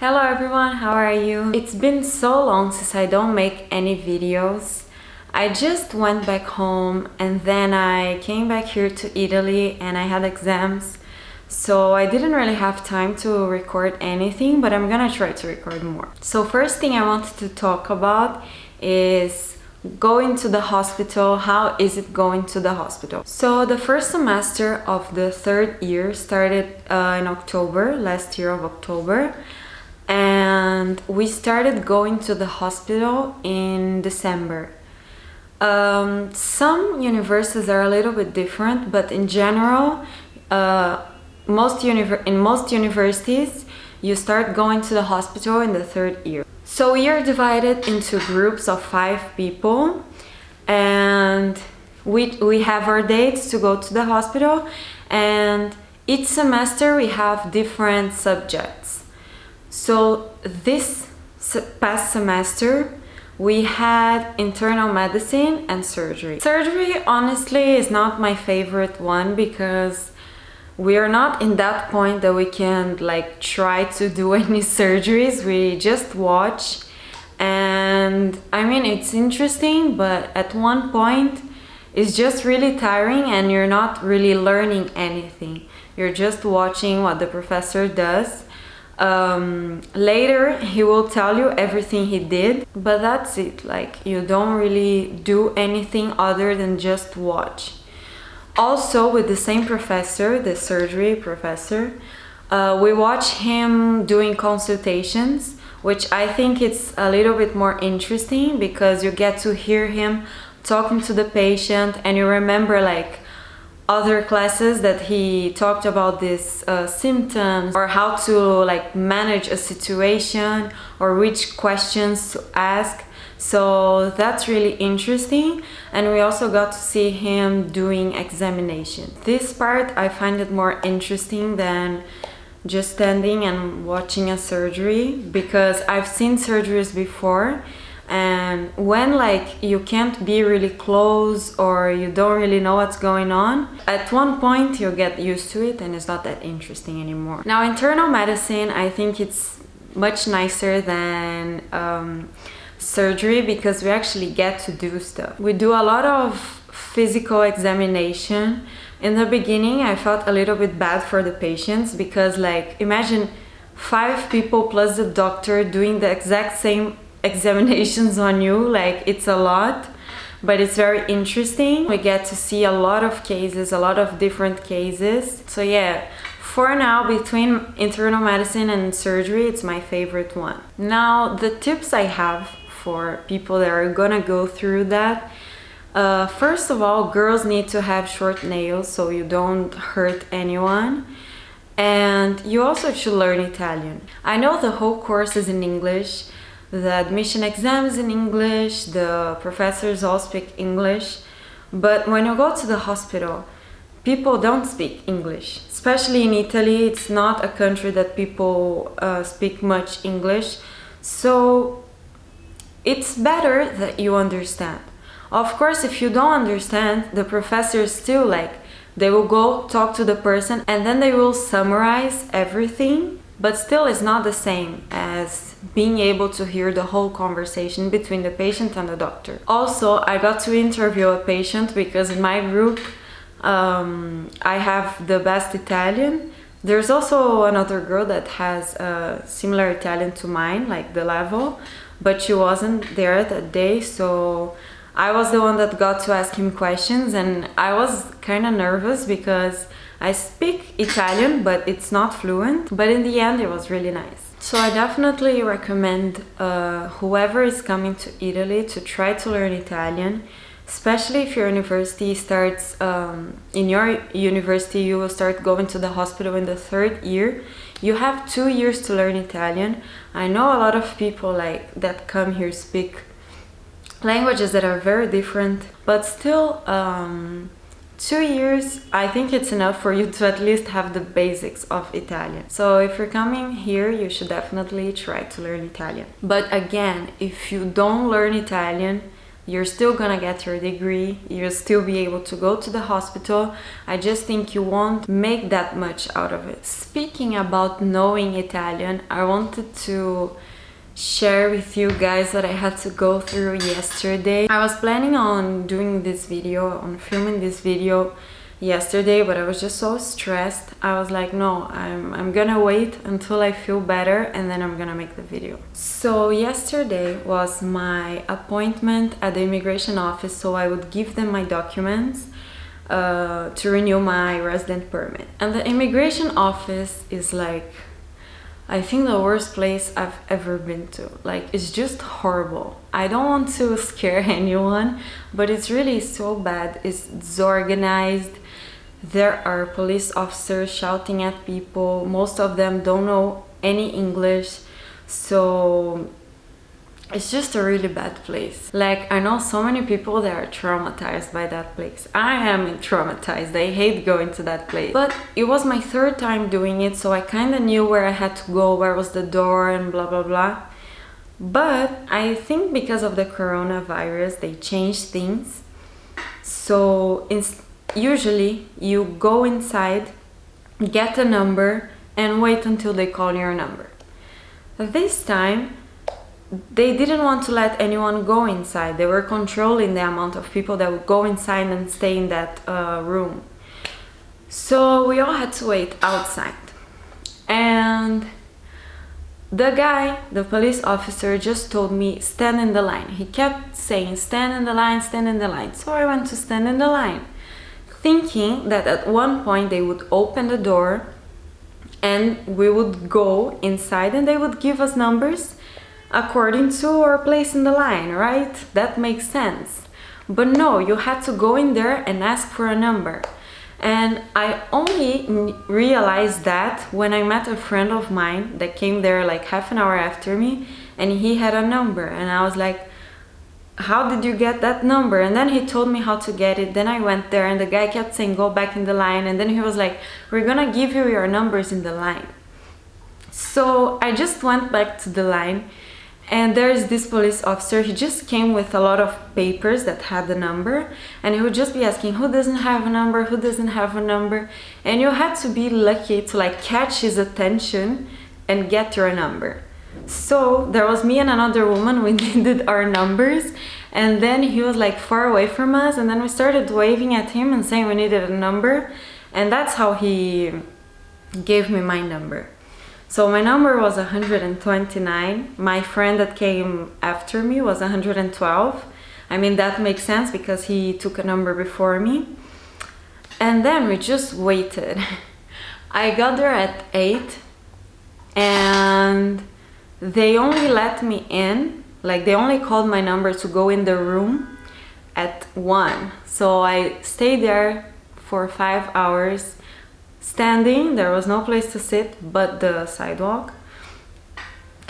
Hello everyone, how are you? It's been so long since I don't make any videos. I just went back home and then I came back here to Italy and I had exams. So I didn't really have time to record anything, but I'm gonna try to record more. So first thing I wanted to talk about is going to the hospital. How is it going to the hospital? So the first semester of the third year started in October, last year of October. And we started going to the hospital in December. Some universities are a little bit different, but in general, in most universities, you start going to the hospital in the third year. So we are divided into groups of 5 people, and we have our dates to go to the hospital, and each semester we have different subjects. So this past semester we had internal medicine and surgery. Surgery honestly is not my favorite one because we are not in that point that we can like try to do any surgeries. We just watch, and I mean it's interesting, but at one point it's just really tiring and you're not really learning anything. You're just watching what the professor does. Later he will tell you everything he did, but that's it. Like, you don't really do anything other than just watch. Also, with the same professor, the surgery professor, we watch him doing consultations, which I think it's a little bit more interesting because you get to hear him talking to the patient and you remember like other classes that he talked about these symptoms or how to like manage a situation or which questions to ask. So that's really interesting, and we also got to see him doing examination. This part I find it more interesting than just standing and watching a surgery, because I've seen surgeries before, and when like you can't be really close or you don't really know what's going on, at one point you get used to it and it's not that interesting anymore. Now, internal medicine, I think it's much nicer than surgery because we actually get to do stuff. We do a lot of physical examination. In the beginning I felt a little bit bad for the patients because like imagine 5 people plus the doctor doing the exact same examinations on you. Like, it's a lot, but it's very interesting. We get to see a lot of cases, a lot of different cases. So yeah, for now, between internal medicine and surgery, it's my favorite one. Now, the tips I have for people that are gonna go through that, first of all, girls need to have short nails so you don't hurt anyone. And you also should learn Italian. I know the whole course is in English, the admission exam is in English, the professors all speak English, but when you go to the hospital, people don't speak English. Especially in Italy, it's not a country that people speak much English, so it's better that you understand. Of course, if you don't understand, the professors still like, they will go talk to the person and then they will summarize everything, but still it's not the same as being able to hear the whole conversation between the patient and the doctor. Also, I got to interview a patient because in my group I have the best Italian. There's also another girl that has a similar Italian to mine, like the level, but she wasn't there that day, so I was the one that got to ask him questions, and I was kind of nervous because I speak Italian, but it's not fluent, but in the end it was really nice. So I definitely recommend whoever is coming to Italy to try to learn Italian, especially if your university starts, in your university you will start going to the hospital in the third year. You have 2 years to learn Italian. I know a lot of people like that come here speak languages that are very different, but still 2 years, I think it's enough for you to at least have the basics of Italian. So if you're coming here, you should definitely try to learn Italian. But again, if you don't learn Italian, you're still gonna get your degree, you'll still be able to go to the hospital. I just think you won't make that much out of it. Speaking about knowing Italian, I wanted to share with you guys what I had to go through yesterday. I was planning on doing this video, on filming this video yesterday, but I was just so stressed. I was like, no, I'm gonna wait until I feel better and then I'm gonna make the video. So yesterday was my appointment at the immigration office, so I would give them my documents to renew my resident permit. And the immigration office is like, I think the worst place I've ever been to. Like, it's just horrible. I don't want to scare anyone, but it's really so bad. It's disorganized. There are police officers shouting at people. Most of them don't know any English. So it's just a really bad place. Like, I know so many people that are traumatized by that place. I am traumatized. I hate going to that place. But it was my third time doing it, so I kind of knew where I had to go, where was the door and blah blah blah. But I think because of the coronavirus, they changed things. So usually you go inside, get a number, and wait until they call your number. This time, they didn't want to let anyone go inside. They were controlling the amount of people that would go inside and stay in that room. So we all had to wait outside. And the guy, the police officer, just told me, stand in the line. He kept saying, stand in the line, stand in the line. So I went to stand in the line, thinking that at one point they would open the door and we would go inside and they would give us numbers according to our place in the line, right? That makes sense. But no, you had to go in there and ask for a number. And I only realized that when I met a friend of mine that came there like half an hour after me, and he had a number, and I was like, how did you get that number? And then he told me how to get it. Then I went there and the guy kept saying, go back in the line. And then he was like, we're gonna give you your numbers in the line. So I just went back to the line. And there's this police officer. He just came with a lot of papers that had the number, and he would just be asking who doesn't have a number, who doesn't have a number, and you had to be lucky to like catch his attention and get your number. So there was me and another woman. We needed our numbers, and then he was like far away from us, and then we started waving at him and saying we needed a number, and that's how he gave me my number. So my number was 129. My friend that came after me was 112. I mean, that makes sense because he took a number before me. And then we just waited. I got there at 8 and they only let me in, like they only called my number to go in the room at 1. So I stayed there for 5 hours. Standing, there was no place to sit but the sidewalk.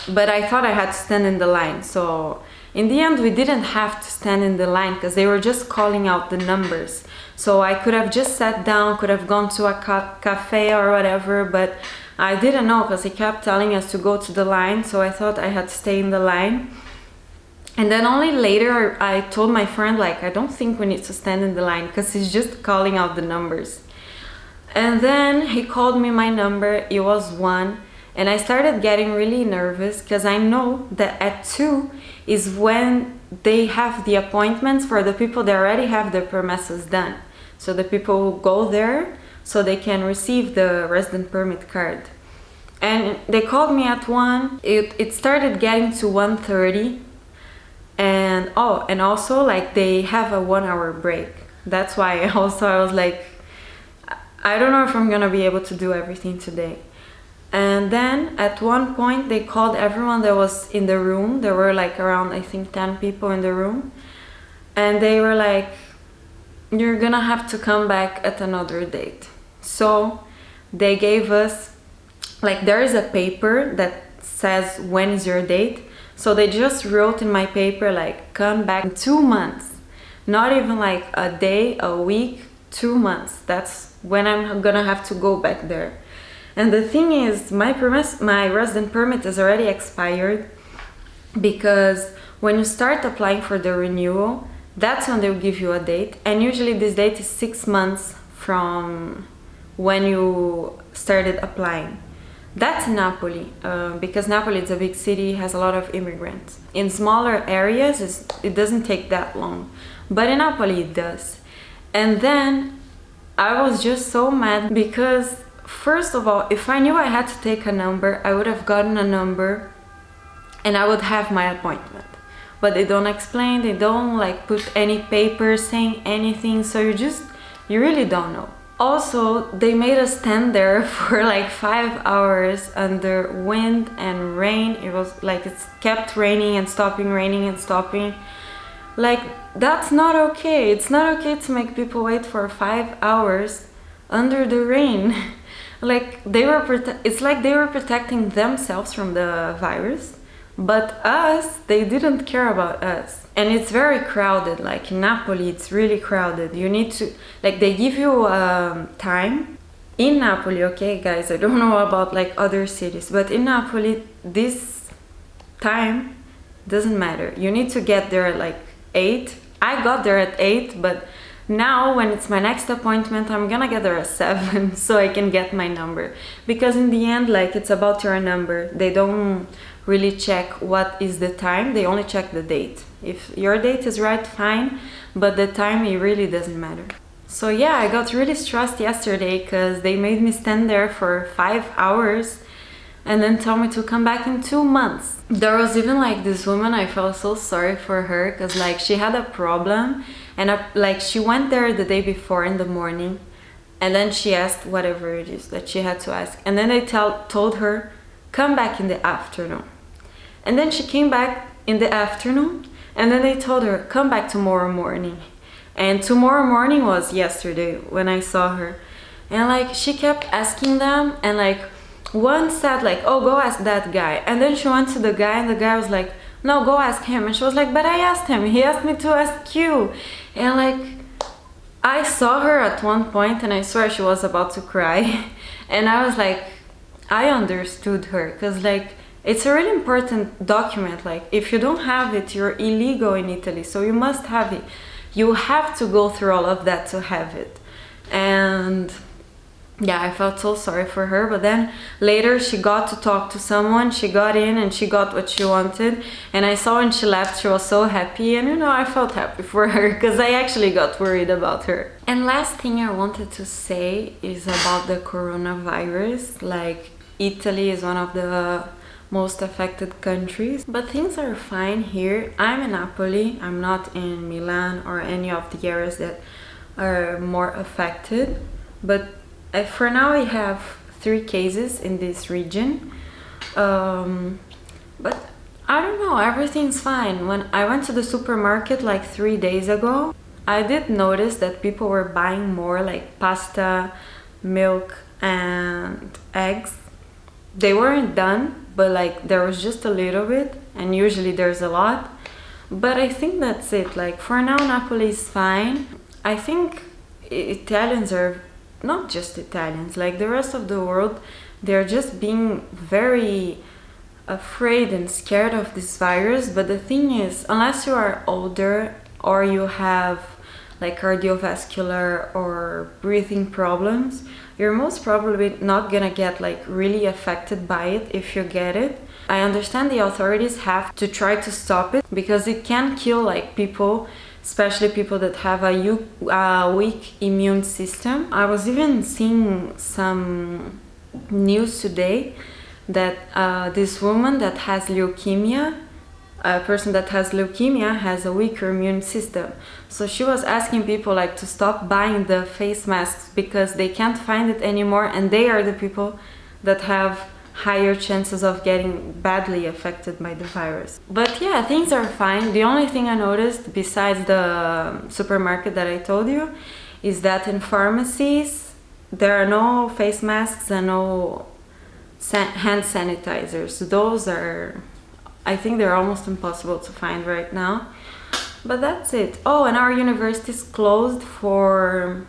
But I thought I had to stand in the line. So in the end, we didn't have to stand in the line because they were just calling out the numbers. So I could have just sat down, could have gone to a cafe or whatever, but I didn't know because he kept telling us to go to the line. So I thought I had to stay in the line. And then only later I told my friend, like, I don't think we need to stand in the line because he's just calling out the numbers. And then he called me my number. It was 1, and I started getting really nervous because I know that at 2 is when they have the appointments for the people that already have their permissions done. So the people will go there so they can receive the resident permit card. And they called me at 1. It started getting to 1:30, and and also like they have a 1-hour break. That's why also I was like, I don't know if I'm gonna be able to do everything today. And then at one point they called everyone that was in the room. There were like around, I think, 10 people in the room. And they were like, you're gonna have to come back at another date. So they gave us, like, there is a paper that says when is your date. So they just wrote in my paper like, come back in 2 months. Not even like a day, a week, 2 months. That's when I'm gonna have to go back there. And the thing is, my resident permit is already expired because When you start applying for the renewal, that's when they'll give you a date, and usually this date is 6 months from when you started applying. That's Napoli, because Napoli is a big city, has a lot of immigrants. In smaller areas, it doesn't take that long, but in Napoli it does. And then I was just so mad because, first of all, if I knew I had to take a number, I would have gotten a number and I would have my appointment. But they don't explain, they don't like put any paper saying anything, so you really don't know. Also, they made us stand there for like 5 hours under wind and rain. It was like it kept raining and stopping. Like, that's not okay. It's not okay to make people wait for 5 hours under the rain. Like, it's like they were protecting themselves from the virus. But us, they didn't care about us. And it's very crowded, like in Napoli, it's really crowded. You need to, like, they give you time. In Napoli, okay guys, I don't know about like other cities, but in Napoli, this time doesn't matter. You need to get there at like 8. I got there at 8, but now when it's my next appointment, I'm gonna get there at 7 so I can get my number. Because in the end, like, it's about your number. They don't really check what is the time, they only check the date. If your date is right, fine, but the time, it really doesn't matter. So yeah, I got really stressed yesterday because they made me stand there for 5 hours and then tell me to come back in 2 months. There was even like this woman, I felt so sorry for her because like she had a problem and like she went there the day before in the morning and then she asked whatever it is that she had to ask, and then they told her come back in the afternoon. And then she came back in the afternoon, and then they told her, come back tomorrow morning. And tomorrow morning was yesterday when I saw her. And like, she kept asking them, and like, one said like, oh, go ask that guy. And then she went to the guy, and the guy was like, no, go ask him. And she was like, but I asked him, he asked me to ask you. And like, I saw her at one point, and I swear she was about to cry. And I was like, I understood her, because like, it's a really important document. Like, if you don't have it, you're illegal in Italy, so you must have it. You have to go through all of that to have it. And yeah, I felt so sorry for her, but then later she got to talk to someone, she got in and she got what she wanted, and I saw when she left she was so happy, and you know, I felt happy for her because I actually got worried about her. And last thing I wanted to say is about the coronavirus. Like, Italy is one of the most affected countries, but things are fine here. I'm in Napoli, I'm not in Milan or any of the areas that are more affected, but for now I have 3 cases in this region, but I don't know, everything's fine. When I went to the supermarket like 3 days ago, I did notice that people were buying more like pasta, milk and eggs. They weren't done, but like there was just a little bit, and usually there's a lot. But I think that's it. Like, for now Napoli is fine. I think Italians are, not just Italians, like the rest of the world, they're just being very afraid and scared of this virus. But the thing is, unless you are older or you have like cardiovascular or breathing problems, you're most probably not gonna get like really affected by it if you get it. I understand the authorities have to try to stop it because it can kill like people, especially people that have a weak immune system. I was even seeing some news today that this woman that has leukemia, a person that has leukemia has a weaker immune system. So she was asking people like to stop buying the face masks because they can't find it anymore, and they are the people that have higher chances of getting badly affected by the virus. But yeah, things are fine. The only thing I noticed besides the supermarket that I told you is that in pharmacies there are no face masks and no hand sanitizers. Those are, I think they're almost impossible to find right now. But that's it. Oh, and our university is closed for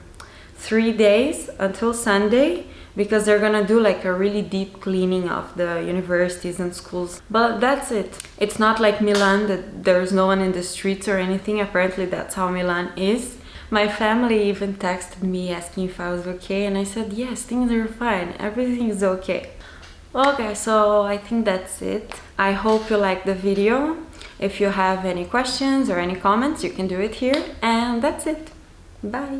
3 days until Sunday because they're gonna do like a really deep cleaning of the universities and schools. But that's it. It's not like Milan that there's no one in the streets or anything. Apparently that's how Milan is. My family even texted me asking if I was okay, and I said yes, things are fine, everything is okay. Okay, so I think that's it. I hope you liked the video. If you have any questions or any comments, you can do it here, and that's it. Bye!